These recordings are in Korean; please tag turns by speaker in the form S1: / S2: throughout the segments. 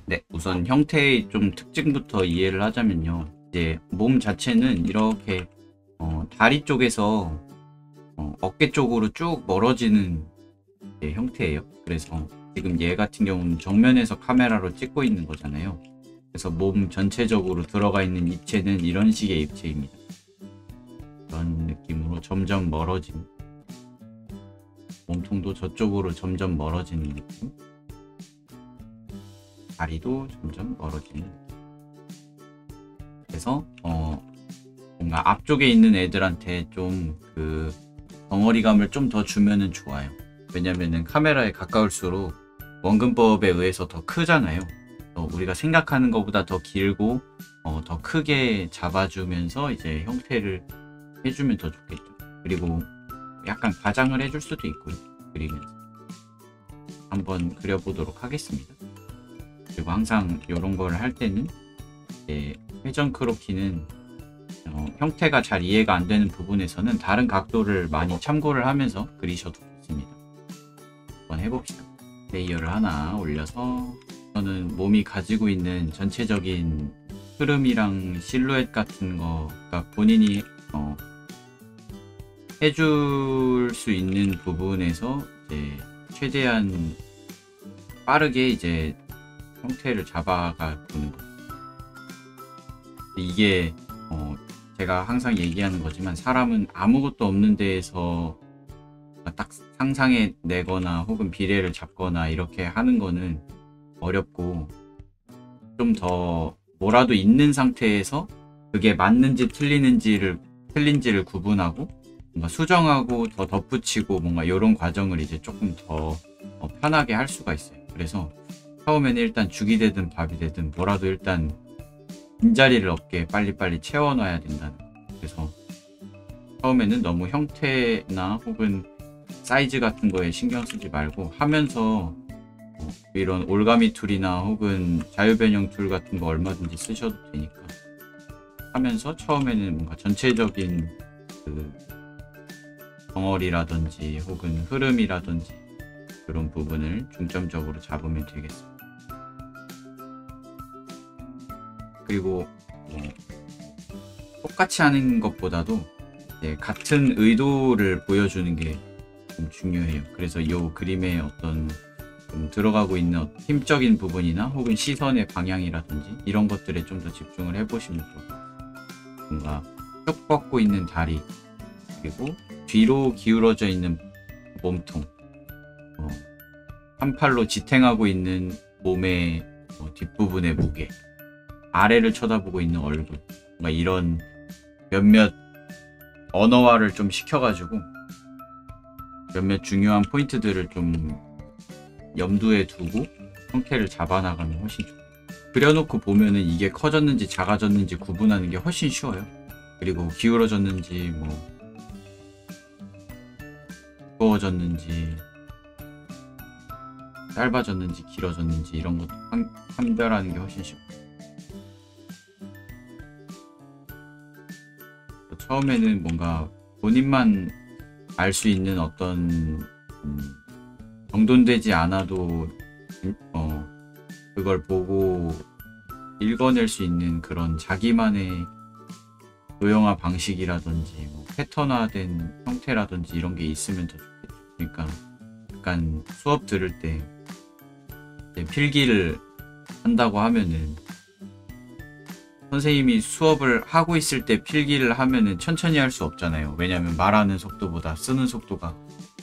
S1: 네, 우선 형태의 좀 특징부터 이해를 하자면요. 이제 몸 자체는 이렇게 다리 쪽에서 어깨 쪽으로 쭉 멀어지는 형태예요. 그래서 지금 얘 같은 경우는 정면에서 카메라로 찍고 있는 거잖아요. 그래서 몸 전체적으로 들어가 있는 입체는 이런 식의 입체입니다. 그런 느낌으로 점점 멀어진, 몸통도 저쪽으로 점점 멀어지는 느낌, 다리도 점점 멀어지는 느낌. 그래서 뭔가 앞쪽에 있는 애들한테 좀 그 덩어리감을 좀 더 주면은 좋아요. 왜냐면은 카메라에 가까울수록 원근법에 의해서 더 크잖아요. 우리가 생각하는 것보다 더 길고 더 크게 잡아주면서 이제 형태를 해주면 더 좋겠죠. 그리고 약간 과장을 해줄 수도 있고요. 그리면서 한번 그려보도록 하겠습니다. 그리고 항상 이런 걸 할 때는 회전 크로키는 형태가 잘 이해가 안 되는 부분에서는 다른 각도를 많이 참고를 하면서 그리셔도 좋습니다. 한번 해봅시다. 레이어를 하나 올려서 저는 몸이 가지고 있는 전체적인 흐름이랑 실루엣 같은 거, 그러니까 본인이 해줄 수 있는 부분에서 이제 최대한 빠르게 이제 형태를 잡아가 보는 거예요. 이게 제가 항상 얘기하는 거지만 사람은 아무것도 없는 데에서 딱 상상해 내거나 혹은 비례를 잡거나 이렇게 하는 거는 어렵고, 좀 더 뭐라도 있는 상태에서 그게 맞는지 틀린지를 구분하고 뭔가 수정하고 더 덧붙이고 뭔가 이런 과정을 이제 조금 더 편하게 할 수가 있어요. 그래서 처음에는 일단 죽이 되든 밥이 되든 뭐라도 일단 빈자리를 없게 빨리빨리 채워놔야 된다는 거예요. 그래서 처음에는 너무 형태나 혹은 사이즈 같은 거에 신경 쓰지 말고 하면서 이런 올가미 툴이나 혹은 자유변형 툴 같은 거 얼마든지 쓰셔도 되니까 하면서 처음에는 뭔가 전체적인 그 덩어리라든지 혹은 흐름이라든지 그런 부분을 중점적으로 잡으면 되겠습니다. 그리고 똑같이 하는 것보다도 같은 의도를 보여주는 게 좀 중요해요. 그래서 이 그림의 어떤 좀 들어가고 있는 힘적인 부분이나 혹은 시선의 방향이라든지 이런 것들에 좀 더 집중을 해보시면 좋아요. 뭔가 쭉 뻗고 있는 다리, 그리고 뒤로 기울어져 있는 몸통, 한 팔로 지탱하고 있는 몸의 뒷부분의 무게, 아래를 쳐다보고 있는 얼굴, 뭔가 이런 몇몇 언어화를 좀 시켜가지고 몇몇 중요한 포인트들을 좀 염두에 두고 형태를 잡아나가면 훨씬 좋아요. 그려놓고 보면은 이게 커졌는지 작아졌는지 구분하는 게 훨씬 쉬워요. 그리고 기울어졌는지 두꺼워졌는지 짧아졌는지 길어졌는지 이런 것도 판별하는 게 훨씬 쉽고, 처음에는 뭔가 본인만 알 수 있는 어떤 정돈되지 않아도 그걸 보고 읽어낼 수 있는 그런 자기만의 도형화 방식이라든지 패턴화된 형태라든지 이런 게 있으면 더 좋겠죠. 그러니까 약간 수업 들을 때 필기를 한다고 하면은 선생님이 수업을 하고 있을 때 필기를 하면은 천천히 할 수 없잖아요. 왜냐하면 말하는 속도보다 쓰는 속도가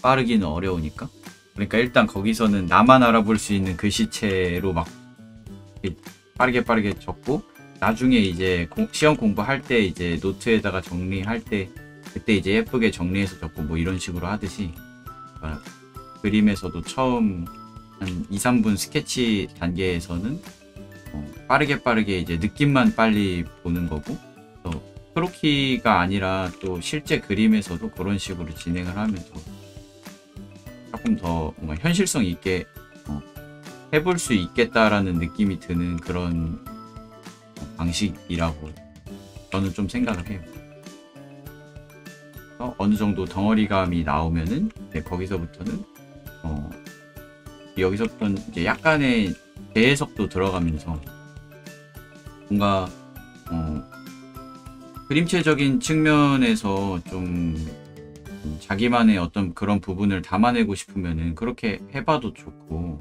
S1: 빠르기는 어려우니까. 그러니까 일단 거기서는 나만 알아볼 수 있는 글씨체로 막 빠르게 적고, 나중에 이제 시험 공부할 때 이제 노트에다가 정리할 때 그때 이제 예쁘게 정리해서 적고 이런 식으로 하듯이, 그러니까 그림에서도 처음 한 2-3분 스케치 단계에서는 빠르게 이제 느낌만 빨리 보는 거고, 또 크로키가 아니라 또 실제 그림에서도 그런 식으로 진행을 하면 조금 더 뭔가 현실성 있게 해볼 수 있겠다라는 느낌이 드는 그런 방식이라고 저는 좀 생각을 해요. 어느 정도 덩어리감이 나오면은 거기서부터는 여기서부터 이제 약간의 재해석도 들어가면서 뭔가 그림체적인 측면에서 좀 자기만의 어떤 그런 부분을 담아내고 싶으면은 그렇게 해봐도 좋고,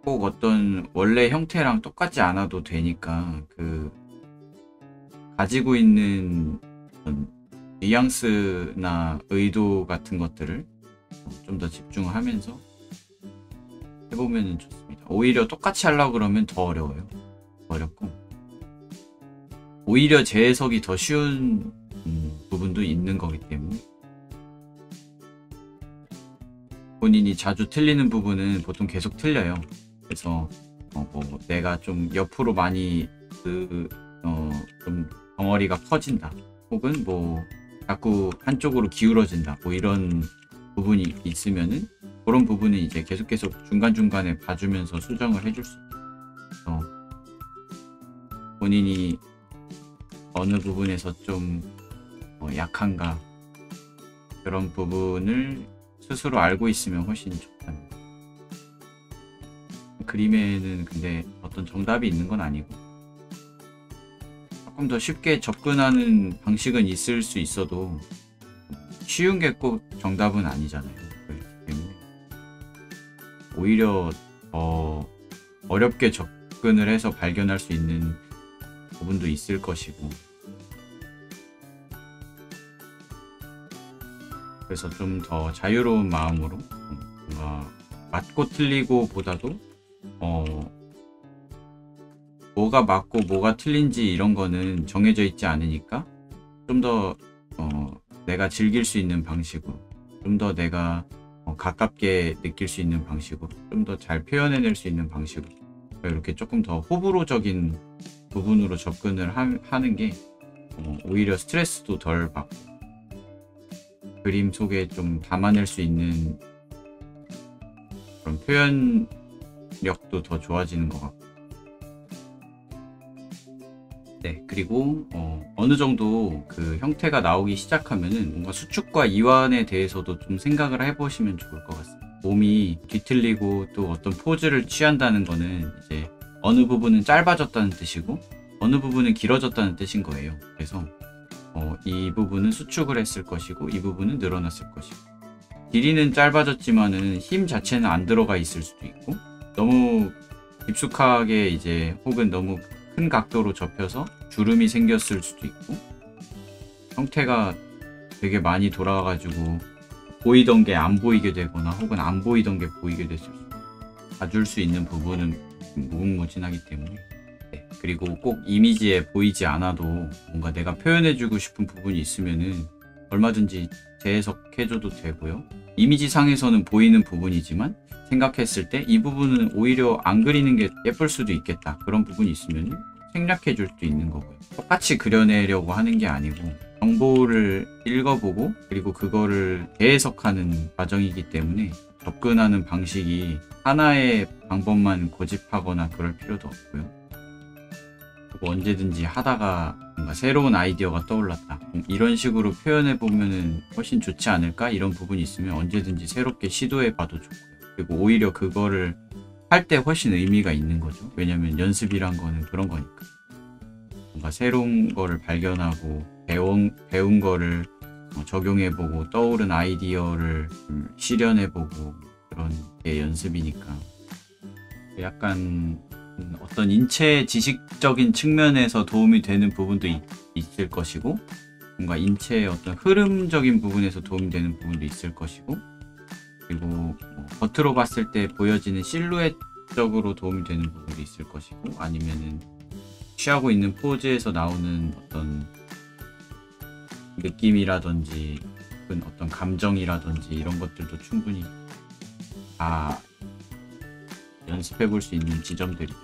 S1: 꼭 어떤 원래 형태랑 똑같지 않아도 되니까 그 가지고 있는 어떤 뉘앙스나 의도 같은 것들을 좀 더 집중하면서 해보면 좋습니다. 오히려 똑같이 하려고 그러면 더 어려워요. 어렵고 오히려 재해석이 더 쉬운 부분도 있는 거기 때문에 본인이 자주 틀리는 부분은 보통 계속 틀려요. 그래서 뭐 내가 좀 옆으로 많이 좀 덩어리가 커진다, 혹은 뭐 자꾸 한쪽으로 기울어진다, 뭐 이런 부분이 있으면은 그런 부분은 이제 계속 중간중간에 봐주면서 수정을 해줄 수 있어요. 본인이 어느 부분에서 좀 약한가, 그런 부분을 스스로 알고 있으면 훨씬 좋답니다. 그림에는 근데 어떤 정답이 있는 건 아니고 조금 더 쉽게 접근하는 방식은 있을 수 있어도 쉬운 게 꼭 정답은 아니잖아요. 그렇기 때문에 오히려 더 어렵게 접근을 해서 발견할 수 있는 부분도 있을 것이고, 그래서 좀 더 자유로운 마음으로 뭔가 맞고 틀리고 보다도 뭐가 맞고 뭐가 틀린지 이런 거는 정해져 있지 않으니까 좀 더 내가 즐길 수 있는 방식으로, 좀 더 내가 가깝게 느낄 수 있는 방식으로, 좀 더 잘 표현해낼 수 있는 방식으로, 이렇게 조금 더 호불호적인 부분으로 접근을 하는 게 오히려 스트레스도 덜 받고 그림 속에 좀 담아낼 수 있는 그런 표현력도 더 좋아지는 것 같고. 네, 그리고 어느 정도 그 형태가 나오기 시작하면은 뭔가 수축과 이완에 대해서도 좀 생각을 해보시면 좋을 것 같습니다. 몸이 뒤틀리고 또 어떤 포즈를 취한다는 거는 이제 어느 부분은 짧아졌다는 뜻이고 어느 부분은 길어졌다는 뜻인 거예요. 그래서 이 부분은 수축을 했을 것이고 이 부분은 늘어났을 것이고, 길이는 짧아졌지만은 힘 자체는 안 들어가 있을 수도 있고, 너무 깊숙하게 이제 혹은 너무 큰 각도로 접혀서 주름이 생겼을 수도 있고, 형태가 되게 많이 돌아가가지고 보이던 게 안 보이게 되거나 혹은 안 보이던 게 보이게 됐을 수도 있고, 봐줄 수 있는 부분은 무궁무진하기 때문에. 네, 그리고 꼭 이미지에 보이지 않아도 뭔가 내가 표현해주고 싶은 부분이 있으면은 얼마든지 재해석해줘도 되고요. 이미지 상에서는 보이는 부분이지만 생각했을 때 이 부분은 오히려 안 그리는 게 예쁠 수도 있겠다, 그런 부분이 있으면 생략해 줄 수도 있는 거고요. 똑같이 그려내려고 하는 게 아니고 정보를 읽어보고 그리고 그거를 재해석하는 과정이기 때문에 접근하는 방식이 하나의 방법만 고집하거나 그럴 필요도 없고요. 그리고 언제든지 하다가 뭔가 새로운 아이디어가 떠올랐다, 이런 식으로 표현해 보면은 훨씬 좋지 않을까, 이런 부분이 있으면 언제든지 새롭게 시도해 봐도 좋고요. 그리고 오히려 그거를 할 때 훨씬 의미가 있는 거죠. 왜냐면 연습이란 거는 그런 거니까. 뭔가 새로운 거를 발견하고 배운 거를 적용해보고 떠오른 아이디어를 실현해보고, 그런 게 연습이니까. 약간 어떤 인체 지식적인 측면에서 도움이 되는 부분도 있을 것이고, 뭔가 인체의 어떤 흐름적인 부분에서 도움이 되는 부분도 있을 것이고, 그리고 뭐 겉으로 봤을 때 보여지는 실루엣적으로 도움이 되는 부분도 있을 것이고, 아니면은 취하고 있는 포즈에서 나오는 어떤 느낌이라든지 혹은 어떤 감정이라든지 이런 것들도 충분히 다 연습해 볼 수 있는 지점들이죠.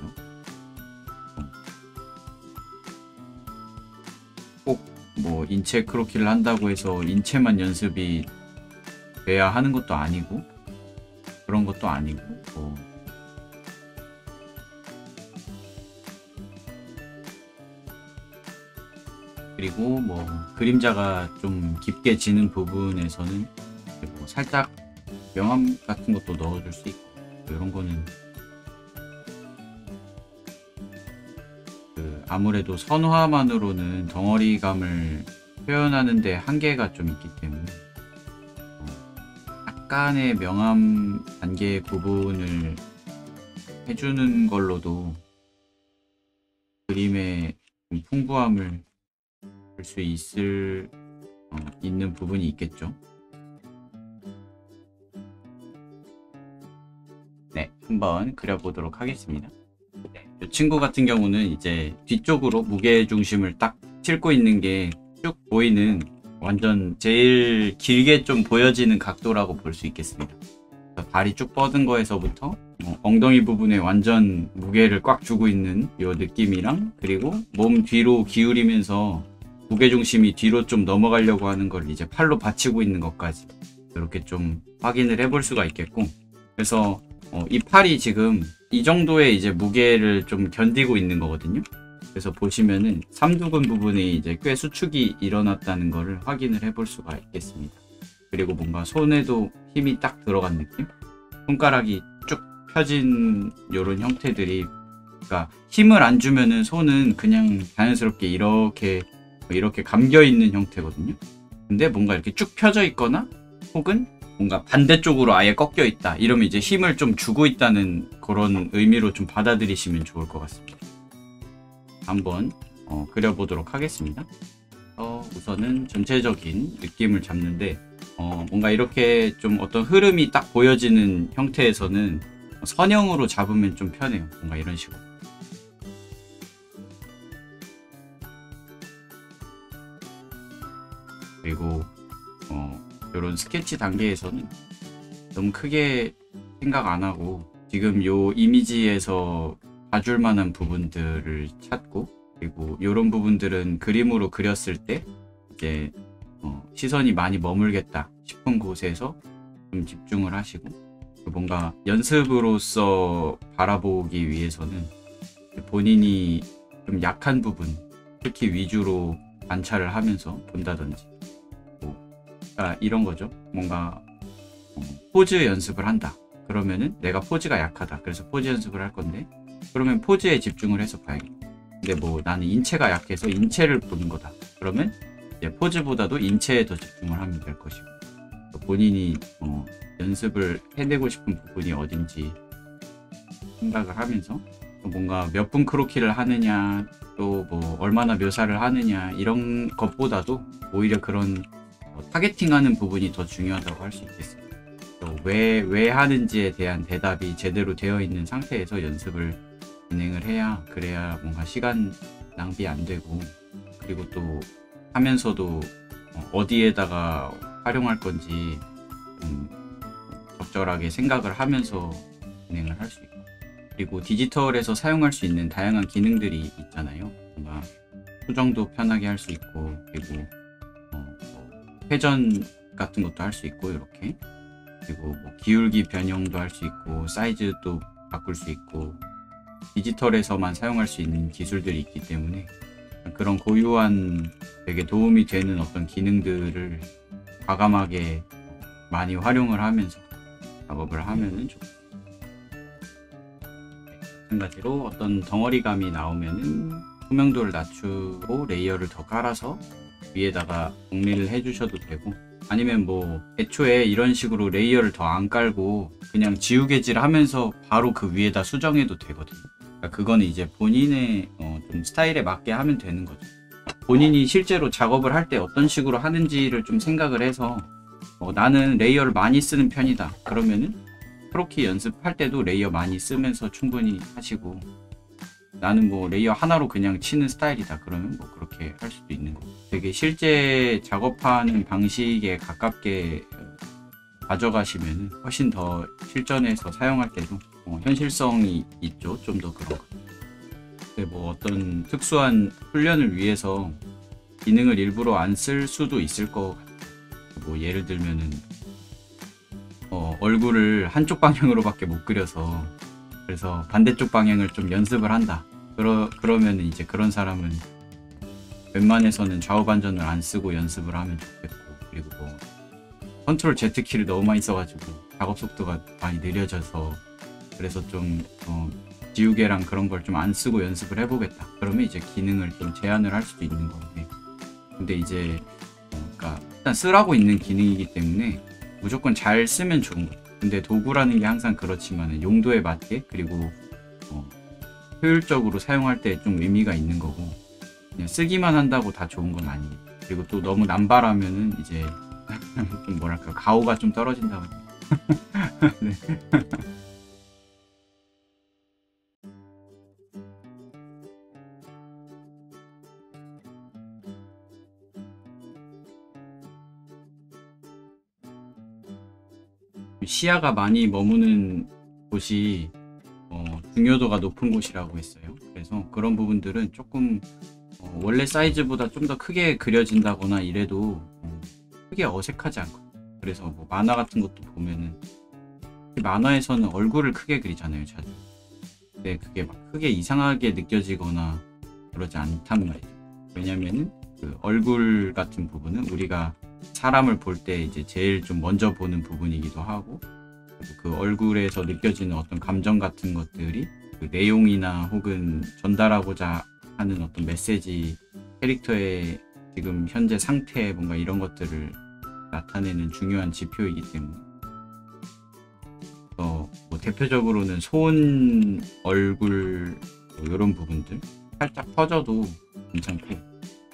S1: 꼭 뭐 인체 크로키를 한다고 해서 인체만 연습이 돼야 하는 것도 아니고 그런 것도 아니고, 그리고 뭐 그림자가 좀 깊게 지는 부분에서는 뭐 살짝 명암 같은 것도 넣어줄 수 있고, 이런 거는 아무래도 선화만으로는 덩어리감을 표현하는데 한계가 좀 있기 때문에 약간의 명암 단계 구분을 해주는 걸로도 그림의 좀 풍부함을 줄 수 있는 부분이 있겠죠. 네, 한번 그려보도록 하겠습니다. 이 친구 같은 경우는 이제 뒤쪽으로 무게 중심을 딱 싣고 있는 게 쭉 보이는 완전 제일 길게 좀 보여지는 각도라고 볼 수 있겠습니다. 발이 쭉 뻗은 거에서부터 엉덩이 부분에 완전 무게를 꽉 주고 있는 이 느낌이랑, 그리고 몸 뒤로 기울이면서 무게중심이 뒤로 좀 넘어가려고 하는 걸 이제 팔로 받치고 있는 것까지 이렇게 좀 확인을 해볼 수가 있겠고, 그래서 이 팔이 지금 이 정도의 이제 무게를 좀 견디고 있는 거거든요. 그래서 보시면은 삼두근 부분에 이제 꽤 수축이 일어났다는 것을 확인을 해볼 수가 있겠습니다. 그리고 뭔가 손에도 힘이 딱 들어간 느낌? 손가락이 쭉 펴진 이런 형태들이, 그러니까 힘을 안 주면은 손은 그냥 자연스럽게 이렇게 감겨 있는 형태거든요. 근데 뭔가 이렇게 쭉 펴져 있거나 혹은 뭔가 반대쪽으로 아예 꺾여 있다, 이러면 이제 힘을 좀 주고 있다는 그런 의미로 좀 받아들이시면 좋을 것 같습니다. 한번 그려보도록 하겠습니다. 우선은 전체적인 느낌을 잡는데 뭔가 이렇게 좀 어떤 흐름이 딱 보여지는 형태에서는 선형으로 잡으면 좀 편해요. 뭔가 이런 식으로. 그리고 이런 스케치 단계에서는 너무 크게 생각 안 하고 지금 요 이미지에서 봐줄 만한 부분들을 찾고, 그리고 이런 부분들은 그림으로 그렸을 때 이제 시선이 많이 머물겠다 싶은 곳에서 좀 집중을 하시고, 뭔가 연습으로서 바라보기 위해서는 본인이 좀 약한 부분 특히 위주로 관찰을 하면서 본다든지, 그러니까 이런 거죠. 뭔가 포즈 연습을 한다. 그러면은 내가 포즈가 약하다. 그래서 포즈 연습을 할 건데, 그러면 포즈에 집중을 해서 봐야겠다. 근데 뭐 나는 인체가 약해서 인체를 보는 거다. 그러면 이제 포즈보다도 인체에 더 집중을 하면 될 것이고, 본인이 연습을 해내고 싶은 부분이 어딘지 생각을 하면서, 뭔가 몇 분 크로키를 하느냐, 또 뭐 얼마나 묘사를 하느냐, 이런 것보다도 오히려 그런 타겟팅하는 부분이 더 중요하다고 할 수 있겠습니다. 왜 하는지에 대한 대답이 제대로 되어 있는 상태에서 연습을 진행을 해야, 그래야 뭔가 시간 낭비 안 되고, 그리고 또 하면서도 어디에다가 활용할 건지 적절하게 생각을 하면서 진행을 할 수 있고, 그리고 디지털에서 사용할 수 있는 다양한 기능들이 있잖아요. 뭔가 수정도 편하게 할 수 있고, 그리고 회전 같은 것도 할 수 있고, 이렇게, 그리고 뭐 기울기 변형도 할 수 있고, 사이즈도 바꿀 수 있고, 디지털에서만 사용할 수 있는 기술들이 있기 때문에 그런 고유한 되게 도움이 되는 어떤 기능들을 과감하게 많이 활용을 하면서 작업을 하면은 좋습니다. 마찬가지로 어떤 덩어리감이 나오면은 투명도를 낮추고 레이어를 더 깔아서 위에다가 정리를 해 주셔도 되고, 아니면 뭐 애초에 이런 식으로 레이어를 더 안 깔고 그냥 지우개질 하면서 바로 그 위에다 수정해도 되거든요. 그러니까 그거는 이제 본인의 좀 스타일에 맞게 하면 되는 거죠. 본인이 실제로 작업을 할 때 어떤 식으로 하는지를 좀 생각을 해서 나는 레이어를 많이 쓰는 편이다. 그러면은 크로키 연습할 때도 레이어 많이 쓰면서 충분히 하시고, 나는 뭐 레이어 하나로 그냥 치는 스타일이다. 그러면 뭐 그렇게 할 수도 있는 거고, 되게 실제 작업하는 방식에 가깝게 가져가시면 훨씬 더 실전에서 사용할 때도 현실성이 있죠. 좀 더 그런 거. 근데 뭐 어떤 특수한 훈련을 위해서 기능을 일부러 안 쓸 수도 있을 것 같아요. 뭐 예를 들면은 얼굴을 한쪽 방향으로밖에 못 그려서, 그래서 반대쪽 방향을 좀 연습을 한다. 그러면 이제 그런 사람은 웬만해서는 좌우 반전을 안 쓰고 연습을 하면 좋겠고, 그리고 뭐 컨트롤 Z 키를 너무 많이 써가지고 작업 속도가 많이 느려져서, 그래서 좀 지우개랑 그런 걸 좀 안 쓰고 연습을 해보겠다. 그러면 이제 기능을 좀 제한을 할 수도 있는 건데, 근데 이제 그러니까 일단 쓰라고 있는 기능이기 때문에 무조건 잘 쓰면 좋은 거예요. 근데 도구라는 게 항상 그렇지만 용도에 맞게, 그리고 효율적으로 사용할 때 좀 의미가 있는 거고, 그냥 쓰기만 한다고 다 좋은 건 아니에요. 그리고 또 너무 남발하면은 이제 좀 뭐랄까, 가오가 좀 떨어진다고. 네. 시야가 많이 머무는 곳이 중요도가 높은 곳이라고 했어요. 그래서 그런 부분들은 조금 원래 사이즈보다 좀 더 크게 그려진다거나 이래도 크게 어색하지 않고, 그래서 뭐 만화 같은 것도 보면은 만화에서는 얼굴을 크게 그리잖아요, 자주. 근데 그게 막 크게 이상하게 느껴지거나 그러지 않단 말이죠. 왜냐면은 그 얼굴 같은 부분은 우리가 사람을 볼 때 이제 제일 좀 먼저 보는 부분이기도 하고, 그리고 그 얼굴에서 느껴지는 어떤 감정 같은 것들이 그 내용이나 혹은 전달하고자 하는 어떤 메시지, 캐릭터의 지금 현재 상태, 뭔가 이런 것들을 나타내는 중요한 지표이기 때문에, 뭐 대표적으로는 손, 얼굴, 뭐 이런 부분들 살짝 퍼져도 괜찮고,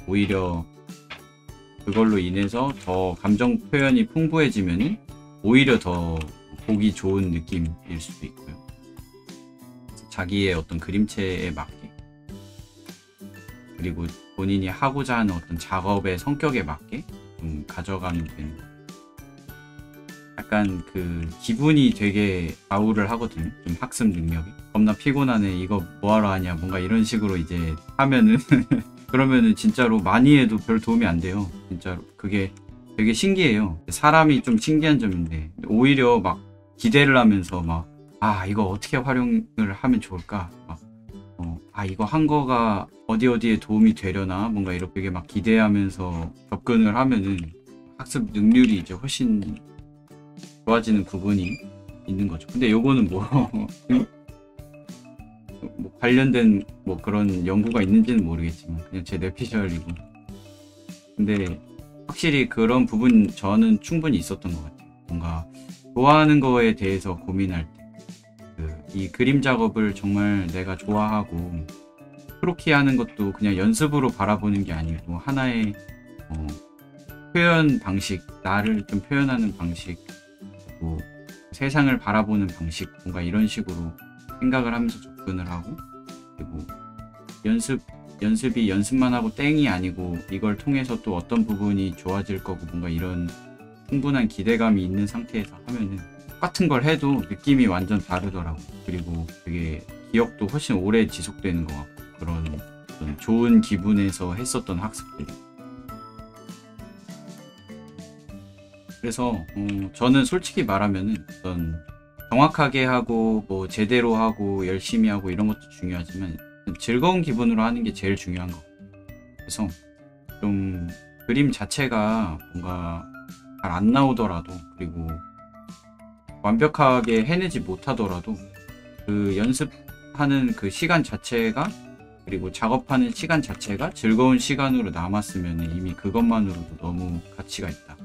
S1: 오히려 그걸로 인해서 더 감정 표현이 풍부해지면은 오히려 더 보기 좋은 느낌일 수도 있고요. 자기의 어떤 그림체에 맞게, 그리고 본인이 하고자 하는 어떤 작업의 성격에 맞게 좀 가져가면 되는 거예요. 약간 그 기분이 되게 좌우를 하거든요. 좀 학습 능력이. 겁나 피곤하네, 이거 뭐하러 하냐, 뭔가 이런 식으로 이제 하면은 그러면은 진짜로 많이 해도 별 도움이 안 돼요. 진짜로 그게 되게 신기해요. 사람이 좀 신기한 점인데, 오히려 막 기대를 하면서 막, 이거 어떻게 활용을 하면 좋을까, 막 이거 한 거가 어디에 도움이 되려나, 뭔가 이렇게 막 기대하면서 접근을 하면은 학습 능률이 이제 훨씬 좋아지는 부분이 있는 거죠. 근데 요거는 뭐 관련된 뭐 그런 연구가 있는지는 모르겠지만 그냥 제 뇌피셜이고, 근데 확실히 그런 부분 저는 충분히 있었던 것 같아요. 뭔가 좋아하는 거에 대해서 고민할 때, 이 그림 작업을 정말 내가 좋아하고 크로키 하는 것도 그냥 연습으로 바라보는 게 아니고 하나의 표현 방식, 나를 좀 표현하는 방식, 뭐 세상을 바라보는 방식, 뭔가 이런 식으로 생각을 하면서 접근을 하고, 그리고 연습이 연습만 하고 땡이 아니고 이걸 통해서 또 어떤 부분이 좋아질 거고, 뭔가 이런 충분한 기대감이 있는 상태에서 하면은 똑같은 걸 해도 느낌이 완전 다르더라고. 그리고 되게 기억도 훨씬 오래 지속되는 것 같고, 그런 어떤 좋은 기분에서 했었던 학습들. 그래서 저는 솔직히 말하면은 어떤 정확하게 하고 뭐 제대로 하고 열심히 하고 이런 것도 중요하지만 즐거운 기분으로 하는 게 제일 중요한 거. 그래서 좀 그림 자체가 뭔가 잘 안 나오더라도, 그리고 완벽하게 해내지 못하더라도 그 연습하는 그 시간 자체가, 그리고 작업하는 시간 자체가 즐거운 시간으로 남았으면 이미 그것만으로도 너무 가치가 있다,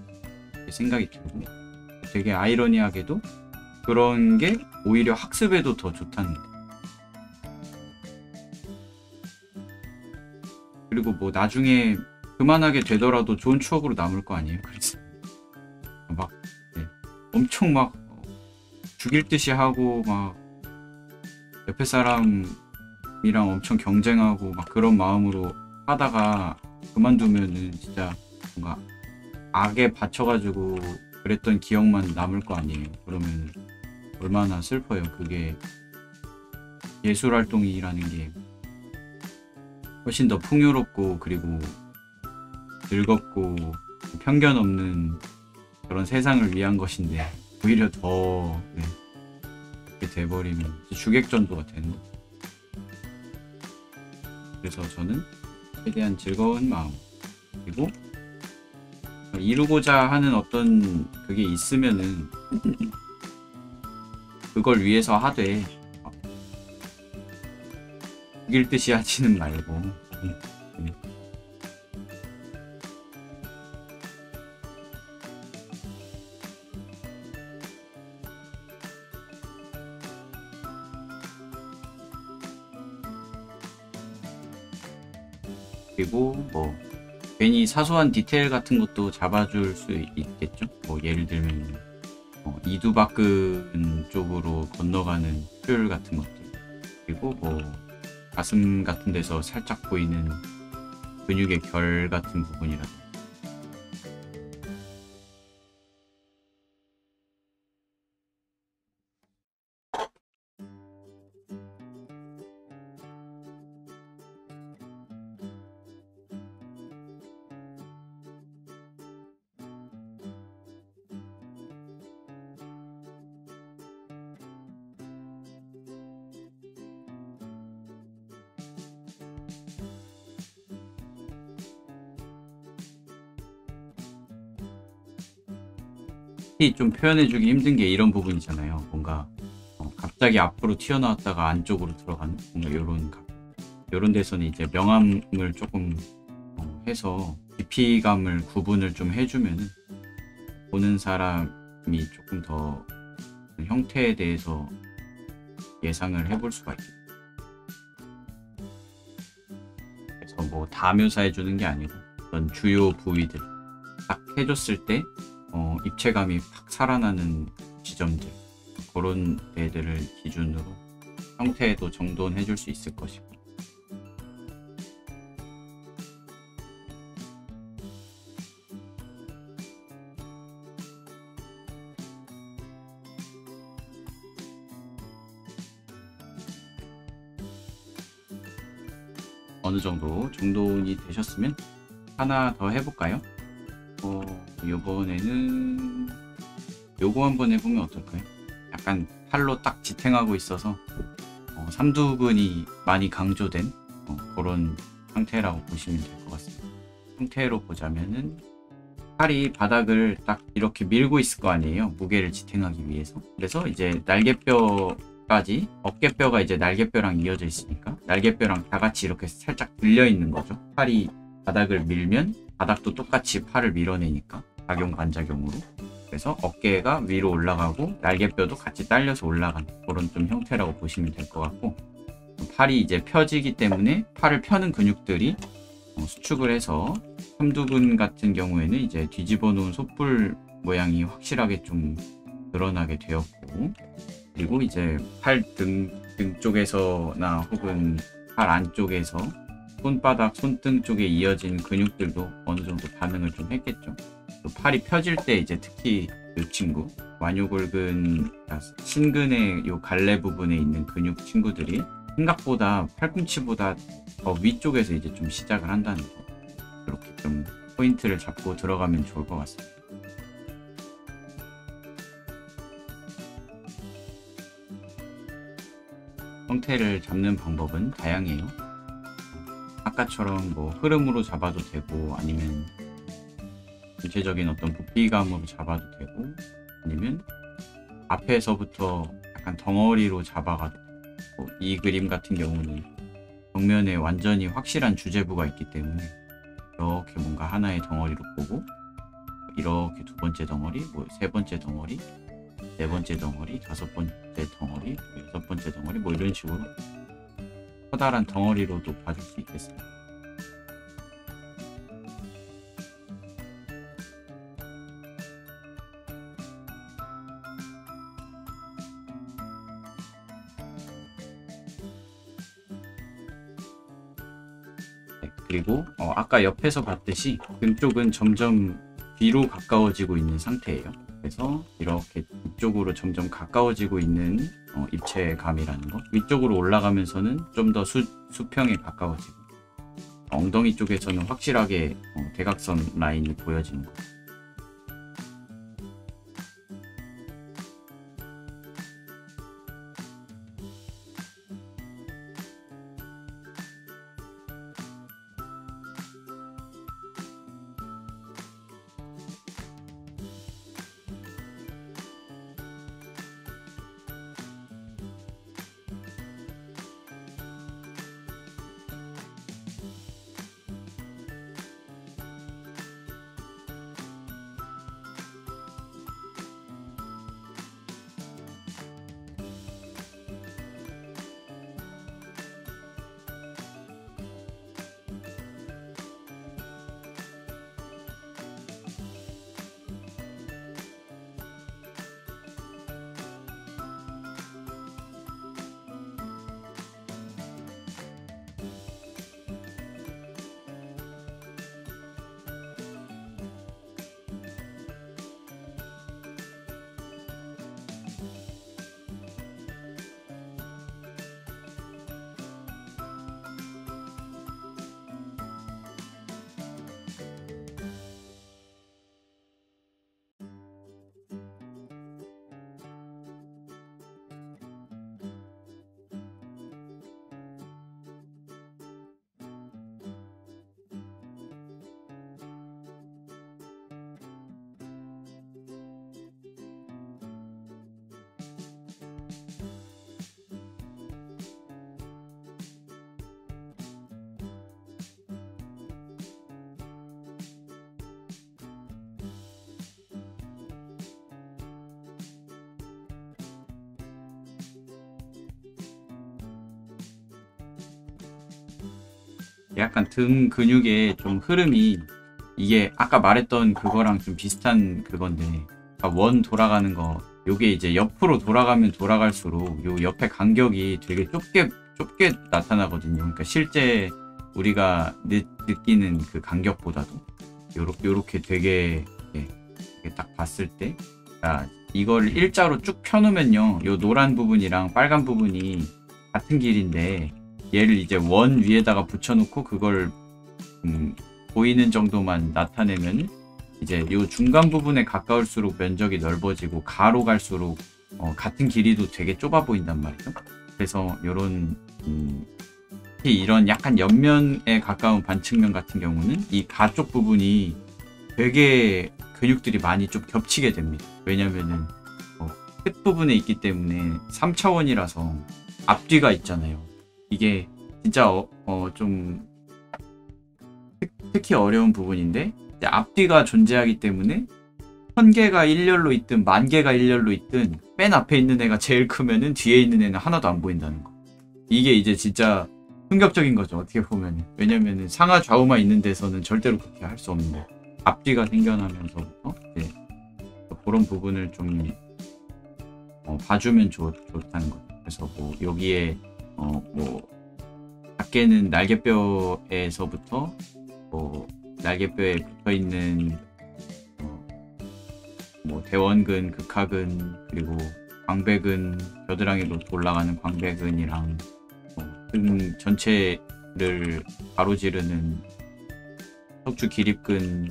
S1: 이렇게 생각이 들고, 되게 아이러니하게도 그런 게 오히려 학습에도 더 좋다는 거. 그리고 뭐 나중에 그만하게 되더라도 좋은 추억으로 남을 거 아니에요. 그래서 막 엄청 막 죽일 듯이 하고 막 옆에 사람이랑 엄청 경쟁하고 막 그런 마음으로 하다가 그만두면은 진짜 뭔가 악에 받쳐가지고 그랬던 기억만 남을 거 아니에요. 그러면 얼마나 슬퍼요. 그게 예술 활동이라는 게 훨씬 더 풍요롭고, 그리고 즐겁고 편견 없는 그런 세상을 위한 것인데 오히려 더 이렇게 돼버리면 주객전도가 되는 거죠. 그래서 저는 최대한 즐거운 마음, 그리고 이루고자 하는 어떤 그게 있으면은 그걸 위해서 하되 죽일 듯이 하지는 말고. 그리고 뭐 괜히 사소한 디테일 같은 것도 잡아줄 수 있겠죠. 뭐 예를 들면 이두박근 쪽으로 건너가는 수율 같은 것들, 그리고 뭐 가슴 같은 데서 살짝 보이는 근육의 결 같은 부분이라든가. 특히 좀 표현해주기 힘든 게 이런 부분이잖아요. 뭔가 갑자기 앞으로 튀어나왔다가 안쪽으로 들어가는 뭔가 요런 데서는 이제 명암을 조금 해서 깊이감을 구분을 좀 해주면은 보는 사람이 조금 더 형태에 대해서 예상을 해볼 수가 있겠죠. 그래서 뭐 다 묘사해 주는 게 아니고 어떤 주요 부위들 딱 해줬을 때 입체감이 팍 살아나는 지점들, 그런 애들을 기준으로 형태에도 정돈해 줄 수 있을 것이고. 어느 정도 정돈이 되셨으면 하나 더 해볼까요? 요번에는 요거 한번 해보면 어떨까요? 약간 팔로 딱 지탱하고 있어서 삼두근이 많이 강조된 그런 상태라고 보시면 될 것 같습니다. 형태로 보자면은 팔이 바닥을 딱 이렇게 밀고 있을 거 아니에요, 무게를 지탱하기 위해서. 그래서 이제 날개뼈까지, 어깨뼈가 이제 날개뼈랑 이어져 있으니까 날개뼈랑 다 같이 이렇게 살짝 들려 있는 거죠. 팔이 바닥을 밀면 바닥도 똑같이 팔을 밀어내니까, 작용 반작용으로. 그래서 어깨가 위로 올라가고 날개뼈도 같이 딸려서 올라가는 그런 좀 형태라고 보시면 될 것 같고, 팔이 이제 펴지기 때문에 팔을 펴는 근육들이 수축을 해서 삼두근 같은 경우에는 이제 뒤집어 놓은 솥불 모양이 확실하게 좀 드러나게 되었고, 그리고 이제 팔 등 쪽에서나 혹은 팔 안쪽에서 손바닥, 손등 쪽에 이어진 근육들도 어느 정도 반응을 좀 했겠죠. 또 팔이 펴질 때 이제 특히 이 친구 완요골근, 신근의 요 갈래 부분에 있는 근육 친구들이 생각보다 팔꿈치보다 더 위쪽에서 이제 좀 시작을 한다는 거, 이렇게 좀 포인트를 잡고 들어가면 좋을 것 같습니다. 형태를 잡는 방법은 다양해요. 아까처럼 뭐 흐름으로 잡아도 되고, 아니면 전체적인 어떤 부피감으로 잡아도 되고, 아니면 앞에서부터 약간 덩어리로 잡아가도 되고. 이 그림 같은 경우는 정면에 완전히 확실한 주제부가 있기 때문에 이렇게 뭔가 하나의 덩어리로 보고, 이렇게 두 번째 덩어리, 뭐 세 번째 덩어리, 네 번째 덩어리, 다섯 번째 덩어리, 여섯 번째 덩어리, 뭐 이런 식으로 커다란 덩어리로도 봐줄 수 있겠습니다. 그리고 아까 옆에서 봤듯이 등 쪽은 점점 뒤로 가까워지고 있는 상태예요. 그래서 이렇게 이쪽으로 점점 가까워지고 있는 입체감이라는 거, 위쪽으로 올라가면서는 좀 더 수평에 가까워지고, 엉덩이 쪽에서는 확실하게 대각선 라인이 보여지는 거. 약간 등 근육의 좀 흐름이 이게 아까 말했던 그거랑 좀 비슷한 그건데, 그러니까 원 돌아가는 거, 요게 이제 옆으로 돌아가면 돌아갈수록 요 옆에 간격이 되게 좁게 나타나거든요. 그러니까 실제 우리가 느끼는 그 간격보다도 요렇게 되게, 예, 이렇게 딱 봤을 때, 자, 이걸 일자로 쭉 펴놓으면요, 요 노란 부분이랑 빨간 부분이 같은 길인데, 얘를 이제 원 위에다가 붙여놓고 그걸 보이는 정도만 나타내면 이제 요 중간 부분에 가까울수록 면적이 넓어지고 가로 갈수록 같은 길이도 되게 좁아 보인단 말이죠. 그래서 요런 특히 이런 약간 옆면에 가까운 반측면 같은 경우는 이 가쪽 부분이 되게 근육들이 많이 좀 겹치게 됩니다. 왜냐면은 끝 부분에 있기 때문에 3차원이라서 앞뒤가 있잖아요. 이게 진짜 좀 특히 어려운 부분인데, 앞뒤가 존재하기 때문에 1000개가 일렬로 있든 10,000개가 일렬로 있든 맨 앞에 있는 애가 제일 크면은 뒤에 있는 애는 하나도 안 보인다는 거. 이게 이제 진짜 충격적인 거죠, 어떻게 보면. 왜냐면은 상하 좌우만 있는 데서는 절대로 그렇게 할 수 없는 거. 앞뒤가 생겨나면서부터 이제 그런 부분을 좀 봐주면 좋다는 거죠. 그래서 뭐 여기에 뭐 밖에는 날개뼈에서부터 날개뼈에 붙어있는 뭐 대원근, 극하근, 그리고 광배근, 겨드랑이로 올라가는 광배근이랑 등 전체를 가로지르는 척추 기립근,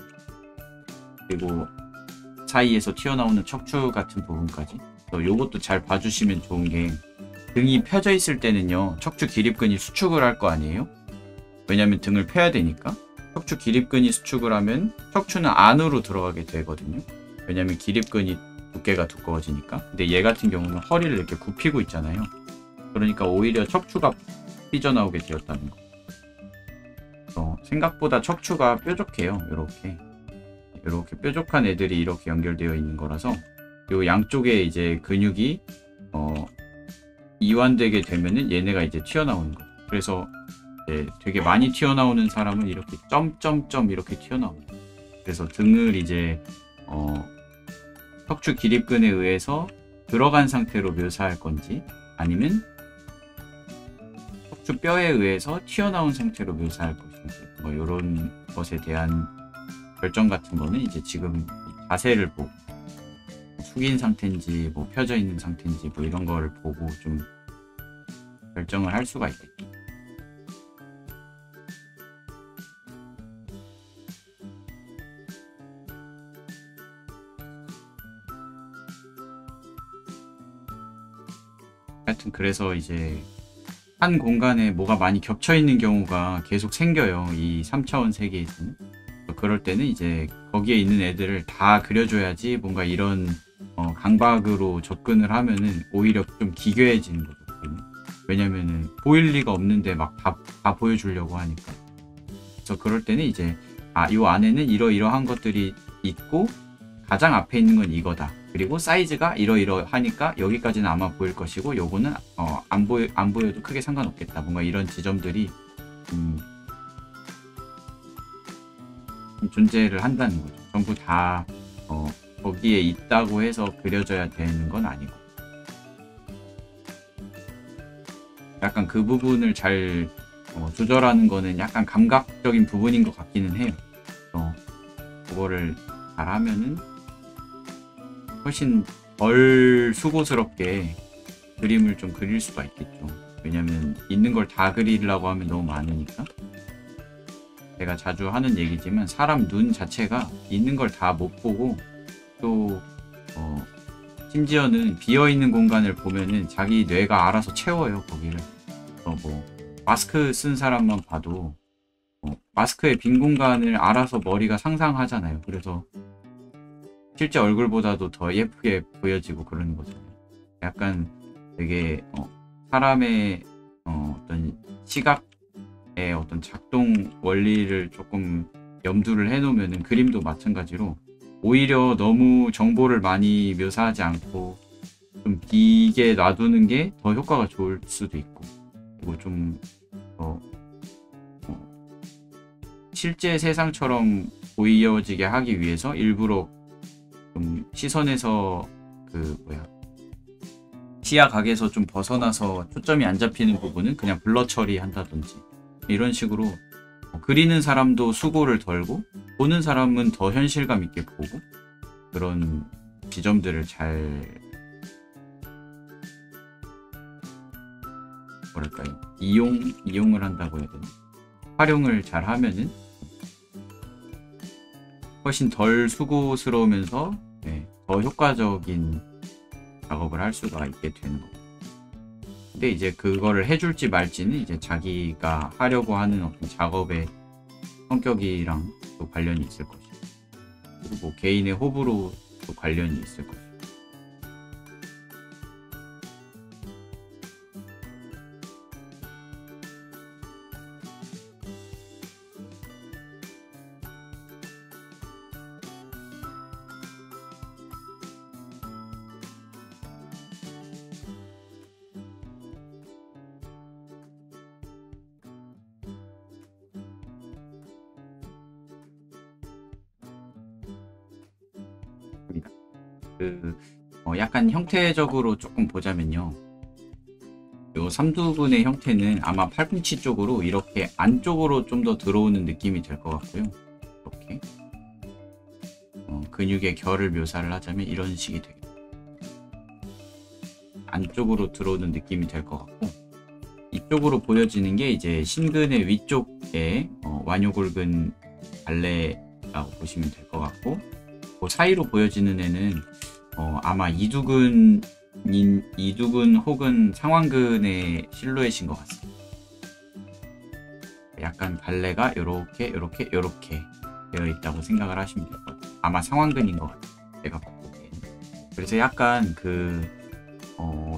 S1: 그리고 사이에서 튀어나오는 척추 같은 부분까지. 요것도 잘 봐주시면 좋은 게, 등이 펴져 있을 때는요, 척추 기립근이 수축을 할 거 아니에요? 왜냐면 등을 펴야 되니까. 척추 기립근이 수축을 하면 척추는 안으로 들어가게 되거든요. 왜냐면 기립근이 두께가 두꺼워지니까. 근데 얘 같은 경우는 허리를 이렇게 굽히고 있잖아요. 그러니까 오히려 척추가 삐져나오게 되었다는 거. 생각보다 척추가 뾰족해요. 이렇게 뾰족한 애들이 이렇게 연결되어 있는 거라서, 요 양쪽에 이제 근육이 이완되게 되면은 얘네가 이제 튀어나오는 거죠. 그래서 되게 많이 튀어나오는 사람은 이렇게 점점점 이렇게 튀어나옵니다. 그래서 등을 이제 척추 기립근에 의해서 들어간 상태로 묘사할 건지, 아니면 척추 뼈에 의해서 튀어나온 상태로 묘사할 것인지, 뭐 이런 것에 대한 결정 같은 거는 이제 지금 자세를 보고, 숙인 상태인지 뭐 펴져 있는 상태인지 뭐 이런 걸 보고 좀 결정을 할 수가 있겠죠. 하여튼 그래서 이제 한 공간에 뭐가 많이 겹쳐 있는 경우가 계속 생겨요, 이 3차원 세계에서는. 그럴 때는 이제 거기에 있는 애들을 다 그려줘야지 뭔가 이런 강박으로 접근을 하면은 오히려 좀 기괴해지는 거거든요. 왜냐면은 보일 리가 없는데 막 다 보여주려고 하니까. 그래서 그럴 때는 이제 요 안에는 이러이러한 것들이 있고 가장 앞에 있는 건 이거다. 그리고 사이즈가 이러이러하니까 여기까지는 아마 보일 것이고, 요거는 안 보여도 크게 상관없겠다. 뭔가 이런 지점들이 존재를 한다는 거죠. 전부 다 거기에 있다고 해서 그려져야 되는 건 아니고, 약간 그 부분을 잘 조절하는 거는 약간 감각적인 부분인 것 같기는 해요. 그거를 잘 하면은 훨씬 덜 수고스럽게 그림을 좀 그릴 수가 있겠죠. 왜냐면 있는 걸 다 그리려고 하면 너무 많으니까. 제가 자주 하는 얘기지만 사람 눈 자체가 있는 걸 다 못 보고, 또 심지어는 비어있는 공간을 보면은 자기 뇌가 알아서 채워요, 거기를. 뭐 마스크 쓴 사람만 봐도 마스크의 빈 공간을 알아서 머리가 상상하잖아요. 그래서 실제 얼굴보다도 더 예쁘게 보여지고 그러는 거잖아요. 약간 되게 사람의 어떤 시각의 어떤 작동 원리를 조금 염두를 해놓으면 그림도 마찬가지로 오히려 너무 정보를 많이 묘사하지 않고 좀 비게 놔두는 게 더 효과가 좋을 수도 있고, 그리고 좀 실제 세상처럼 보여지게 하기 위해서 일부러 좀 시선에서 시야각에서 좀 벗어나서 초점이 안 잡히는 부분은 그냥 블러 처리한다든지 이런 식으로 그리는 사람도 수고를 덜고 보는 사람은 더 현실감 있게 보고 그런 지점들을 잘 뭐랄까요, 이용을 한다고 해야 되나, 활용을 잘 하면은 훨씬 덜 수고스러우면서 더 효과적인 작업을 할 수가 있게 되는 거고. 근데 이제 그거를 해줄지 말지는 이제 자기가 하려고 하는 어떤 작업의 성격이랑 또 관련이 있을 것이고, 그리고 뭐 개인의 호불호 또 관련이 있을 것이고. 약간 형태적으로 조금 보자면요, 요 삼두근의 형태는 아마 팔꿈치 쪽으로 이렇게 안쪽으로 좀 더 들어오는 느낌이 될 것 같고요. 이렇게 근육의 결을 묘사를 하자면 이런 식이 되겠죠. 안쪽으로 들어오는 느낌이 될 것 같고, 이쪽으로 보여지는 게 이제 신근의 위쪽에 완요골근 갈래라고 보시면 될 것 같고, 그 사이로 보여지는 애는 아마 이두근 혹은 상완근의 실루엣인 것 같습니다. 약간 갈래가 요렇게 되어 있다고 생각을 하시면 될 것 같아요. 아마 상완근인 것 같아요, 제가 보기에는. 그래서 약간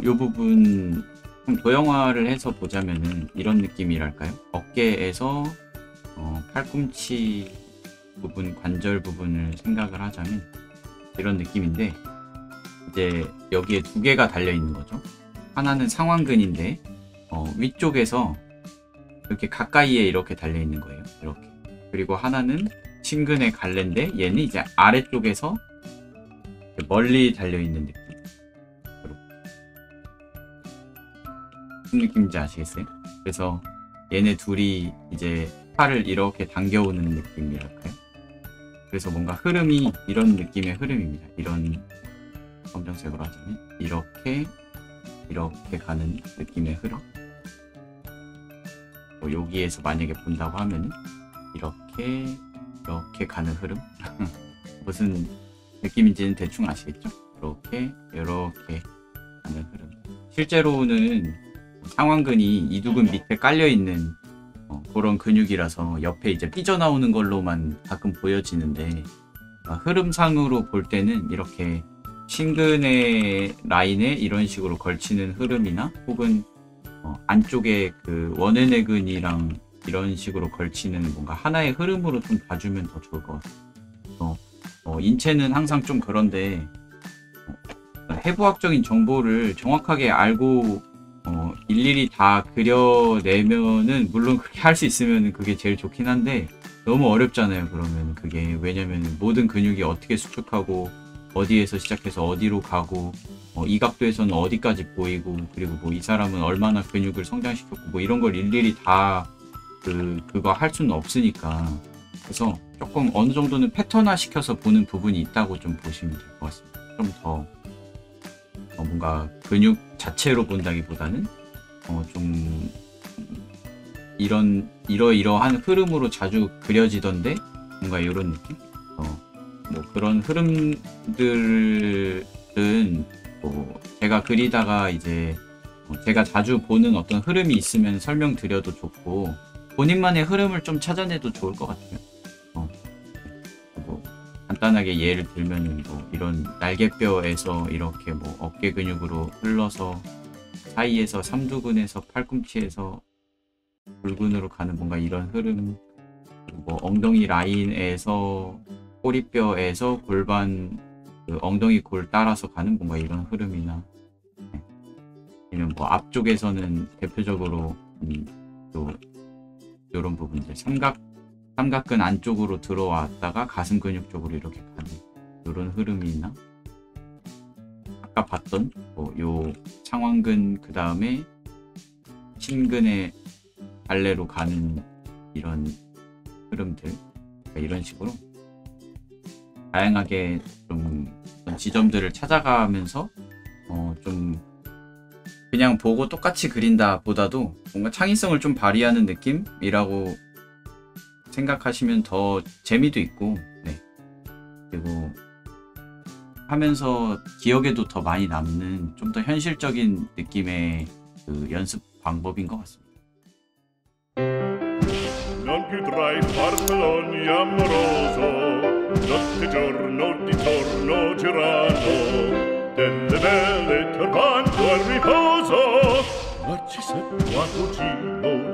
S1: 요 부분 좀 도형화를 해서 보자면은 이런 느낌이랄까요? 어깨에서 팔꿈치 부분, 관절 부분을 생각을 하자면 이런 느낌인데, 이제 여기에 두 개가 달려 있는 거죠. 하나는 상완근인데 위쪽에서 이렇게 가까이에 이렇게 달려 있는 거예요. 이렇게. 그리고 하나는 신근의 갈래인데 얘는 이제 아래쪽에서 멀리 달려 있는 느낌. 무슨 느낌인지 아시겠어요? 그래서 얘네 둘이 이제 팔을 이렇게 당겨오는 느낌이랄까요? 그래서 뭔가 흐름이 이런 느낌의 흐름입니다. 이런 검정색으로 하자면 이렇게 가는 느낌의 흐름. 여기에서 만약에 본다고 하면 이렇게 가는 흐름. 무슨 느낌인지는 대충 아시겠죠? 이렇게 가는 흐름. 실제로는 상완근이 이두근 밑에 깔려 있는 그런 근육이라서 옆에 이제 삐져나오는 걸로만 가끔 보여지는데, 흐름상으로 볼 때는 이렇게 신근의 라인에 이런 식으로 걸치는 흐름이나 혹은 안쪽에 그 원해내근이랑 이런 식으로 걸치는 뭔가 하나의 흐름으로 좀 봐주면 더 좋을 것 같아요. 인체는 항상 좀 그런데 해부학적인 정보를 정확하게 알고 일일이 다 그려내면은, 물론 그렇게 할 수 있으면 그게 제일 좋긴 한데 너무 어렵잖아요. 그러면 그게, 왜냐면 모든 근육이 어떻게 수축하고 어디에서 시작해서 어디로 가고 이 각도에서는 어디까지 보이고, 그리고 뭐 이 사람은 얼마나 근육을 성장시켰고 뭐 이런 걸 일일이 다 그거 할 수는 없으니까. 그래서 조금 어느 정도는 패턴화 시켜서 보는 부분이 있다고 좀 보시면 될 것 같습니다. 좀 더 뭔가 근육 자체로 본다기보다는 좀 이러한 흐름으로 자주 그려지던데 뭔가 이런 느낌? 뭐 그런 흐름들은 뭐 제가 그리다가 이제 제가 자주 보는 어떤 흐름이 있으면 설명드려도 좋고, 본인만의 흐름을 좀 찾아내도 좋을 것 같아요. 뭐 간단하게 예를 들면 뭐 이런 날개뼈에서 이렇게 뭐 어깨 근육으로 흘러서 사이에서 삼두근에서 팔꿈치에서 골근으로 가는 뭔가 이런 흐름, 뭐 엉덩이 라인에서 꼬리뼈에서 골반 엉덩이 골 따라서 가는 뭔가 이런 흐름이나, 아니면 뭐 앞쪽에서는 대표적으로 또 이런 부분들, 삼각 삼각근 안쪽으로 들어왔다가 가슴 근육 쪽으로 이렇게 가는 이런 흐름이 있나? 아까 봤던 요 상완근 그 다음에 신근의 발레로 가는 이런 흐름들, 그러니까 이런 식으로 다양하게 좀 지점들을 찾아가면서 좀 그냥 보고 똑같이 그린다 보다도 뭔가 창의성을 좀 발휘하는 느낌이라고 생각하시면 더 재미도 있고, 네. 그리고 하면서 기억에도 더 많이 남는 좀 더 현실적인 느낌의 그 연습 방법인 것 같습니다.
S2: Non più tra i farfalloni amoroso, notte e giorno di torno girando, delle belle turbando al riposo, ma ci sei quattro giro